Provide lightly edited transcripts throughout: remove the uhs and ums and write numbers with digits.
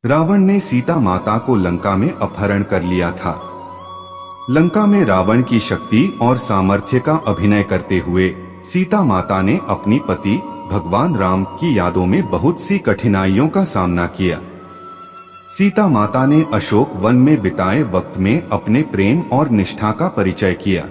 रावण ने सीता माता को लंका में अपहरण कर लिया था। लंका में रावण की शक्ति और सामर्थ्य का अभिनय करते हुए सीता माता ने अपनी पति भगवान राम की यादों में बहुत सी कठिनाइयों का सामना किया। सीता माता ने अशोक वन में बिताए वक्त में अपने प्रेम और निष्ठा का परिचय किया।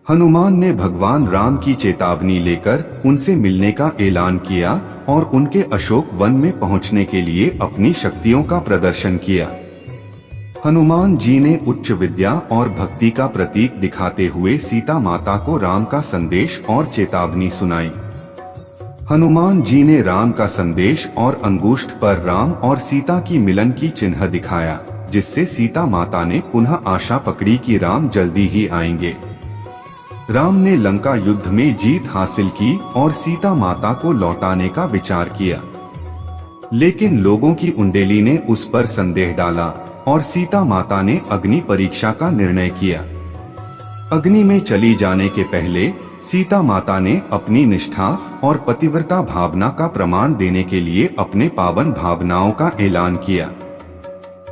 हनुमान ने भगवान राम की चेतावनी लेकर उनसे मिलने का ऐलान किया और उनके अशोक वन में पहुंचने के लिए अपनी शक्तियों का प्रदर्शन किया। हनुमान जी ने उच्च विद्या और भक्ति का प्रतीक दिखाते हुए सीता माता को राम का संदेश और चेतावनी सुनाई। हनुमान जी ने राम का संदेश और अंगूष्ठ पर राम और सीता की मिलन की चिन्ह दिखाया, जिससे सीता माता ने पुनः आशा पकड़ी कि राम जल्दी ही आएंगे। राम ने लंका युद्ध में जीत हासिल की और सीता माता को लौटाने का विचार किया, लेकिन लोगों की उंडेली ने उस पर संदेह डाला और सीता माता ने अग्नि परीक्षा का निर्णय किया। अग्नि में चली जाने के पहले सीता माता ने अपनी निष्ठा और पतिव्रता भावना का प्रमाण देने के लिए अपने पावन भावनाओं का ऐलान किया।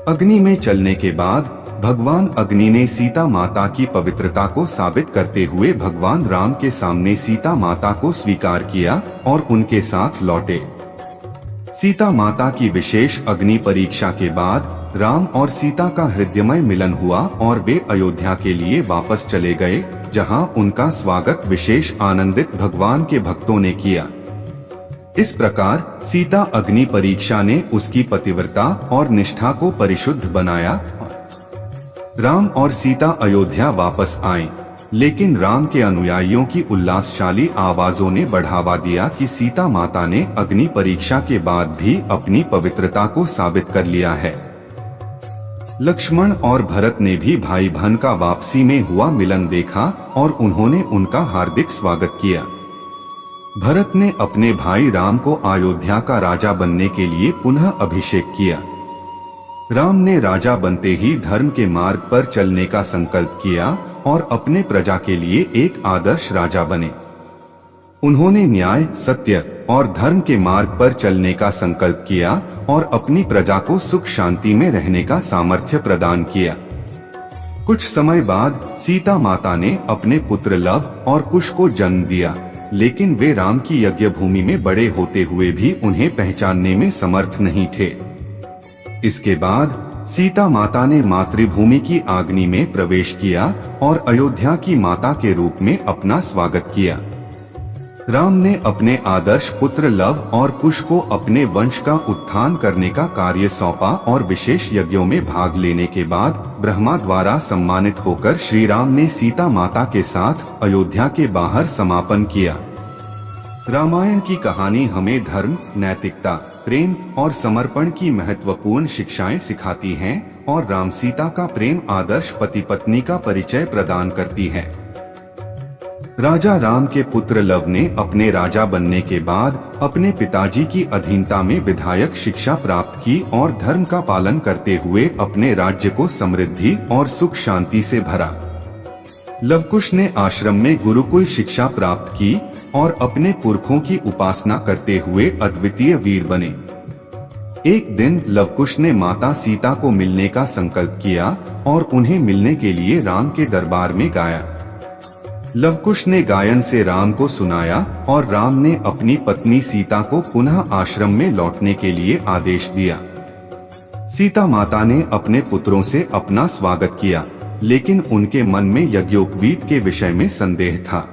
अग्नि में चलने के बाद भगवान अग्नि ने सीता माता की पवित्रता को साबित करते हुए भगवान राम के सामने सीता माता को स्वीकार किया और उनके साथ लौटे। सीता माता की विशेष अग्नि परीक्षा के बाद राम और सीता का हृदयमय मिलन हुआ और वे अयोध्या के लिए वापस चले गए, जहां उनका स्वागत विशेष आनंदित भगवान के भक्तों ने किया। इस प्रकार सीता अग्नि परीक्षा ने उसकी पतिव्रता और निष्ठा को परिशुद्ध बनाया। राम और सीता अयोध्या वापस आए, लेकिन राम के अनुयायियों की उल्लासशाली आवाजों ने बढ़ावा दिया कि सीता माता ने अग्नि परीक्षा के बाद भी अपनी पवित्रता को साबित कर लिया है। लक्ष्मण और भरत ने भी भाई बहन का वापसी में हुआ मिलन देखा और उन्होंने उनका हार्दिक स्वागत किया। भरत ने अपने भाई राम को अयोध्या का राजा बनने के लिए पुनः अभिषेक किया। राम ने राजा बनते ही धर्म के मार्ग पर चलने का संकल्प किया और अपने प्रजा के लिए एक आदर्श राजा बने। उन्होंने न्याय, सत्य और धर्म के मार्ग पर चलने का संकल्प किया और अपनी प्रजा को सुख शांति में रहने का सामर्थ्य प्रदान किया। कुछ समय बाद सीता माता ने अपने पुत्र लव और कुश को जन्म दिया, लेकिन वे राम की यज्ञ भूमि में बड़े होते हुए भी उन्हें पहचानने में समर्थ नहीं थे। इसके बाद सीता माता ने मातृभूमि की अग्नि में प्रवेश किया और अयोध्या की माता के रूप में अपना स्वागत किया। राम ने अपने आदर्श पुत्र लव और कुश को अपने वंश का उत्थान करने का कार्य सौंपा और विशेष यज्ञों में भाग लेने के बाद ब्रह्मा द्वारा सम्मानित होकर श्री राम ने सीता माता के साथ अयोध्या के बाहर समापन किया। रामायण की कहानी हमें धर्म, नैतिकता, प्रेम और समर्पण की महत्वपूर्ण शिक्षाएं सिखाती हैं और राम सीता का प्रेम आदर्श पति पत्नी का परिचय प्रदान करती है। राजा राम के पुत्र लव ने अपने राजा बनने के बाद अपने पिताजी की अधीनता में विधायक शिक्षा प्राप्त की और धर्म का पालन करते हुए अपने राज्य को समृद्धि और सुख शांति से भरा। लवकुश ने आश्रम में गुरुकुल शिक्षा प्राप्त की और अपने पुरखों की उपासना करते हुए अद्वितीय वीर बने। एक दिन लवकुश ने माता सीता को मिलने का संकल्प किया और उन्हें मिलने के लिए राम के दरबार में गाया। लवकुश ने गायन से राम को सुनाया और राम ने अपनी पत्नी सीता को पुनः आश्रम में लौटने के लिए आदेश दिया। सीता माता ने अपने पुत्रों से अपना स्वागत किया, लेकिन उनके मन में यज्ञोपवीत के विषय में संदेह था।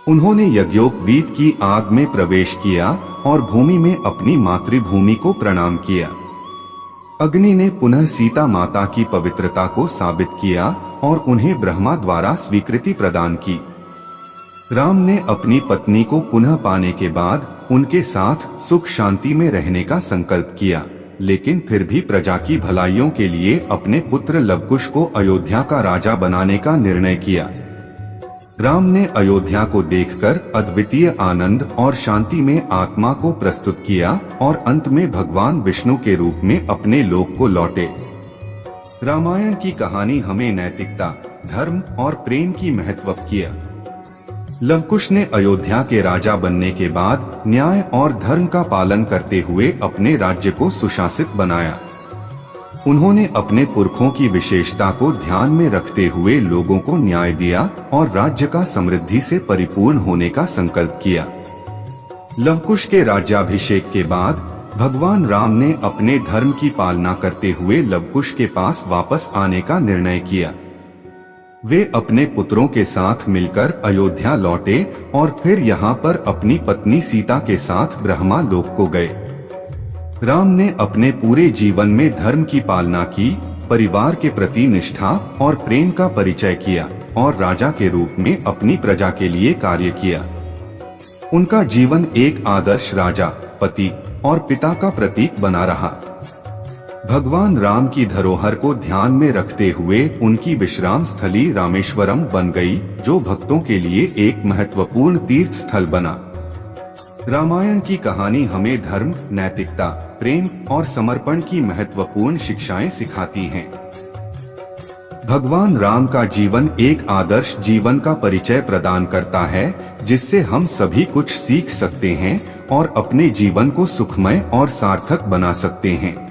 उन्होंने यज्ञोपवीत की आग में प्रवेश किया और भूमि में अपनी मातृभूमि को प्रणाम किया। अग्नि ने पुनः सीता माता की पवित्रता को साबित किया और उन्हें ब्रह्मा द्वारा स्वीकृति प्रदान की। राम ने अपनी पत्नी को पुनः पाने के बाद उनके साथ सुख शांति में रहने का संकल्प किया, लेकिन फिर भी प्रजा की भलाइयों के लिए अपने पुत्र लवकुश को अयोध्या का राजा बनाने का निर्णय किया। राम ने अयोध्या को देखकर अद्वितीय आनंद और शांति में आत्मा को प्रस्तुत किया और अंत में भगवान विष्णु के रूप में अपने लोक को लौटे। रामायण की कहानी हमें नैतिकता, धर्म और प्रेम की महत्व किया। लवकुश ने अयोध्या के राजा बनने के बाद न्याय और धर्म का पालन करते हुए अपने राज्य को सुशासित बनाया। उन्होंने अपने पुरखों की विशेषता को ध्यान में रखते हुए लोगों को न्याय दिया और राज्य का समृद्धि से परिपूर्ण होने का संकल्प किया। लवकुश के राज्याभिषेक के बाद भगवान राम ने अपने धर्म की पालना करते हुए लवकुश के पास वापस आने का निर्णय किया। वे अपने पुत्रों के साथ मिलकर अयोध्या लौटे और फिर यहाँ पर अपनी पत्नी सीता के साथ ब्रह्मा लोक को गए। राम ने अपने पूरे जीवन में धर्म की पालना की, परिवार के प्रति निष्ठा और प्रेम का परिचय किया और राजा के रूप में अपनी प्रजा के लिए कार्य किया। उनका जीवन एक आदर्श राजा, पति और पिता का प्रतीक बना रहा। भगवान राम की धरोहर को ध्यान में रखते हुए उनकी विश्राम स्थली रामेश्वरम बन गई, जो भक्तों के लिए एक महत्वपूर्ण तीर्थ स्थल बना। रामायण की कहानी हमें धर्म, नैतिकता, प्रेम और समर्पण की महत्वपूर्ण शिक्षाएं सिखाती हैं। भगवान राम का जीवन एक आदर्श जीवन का परिचय प्रदान करता है, जिससे हम सभी कुछ सीख सकते हैं और अपने जीवन को सुखमय और सार्थक बना सकते हैं।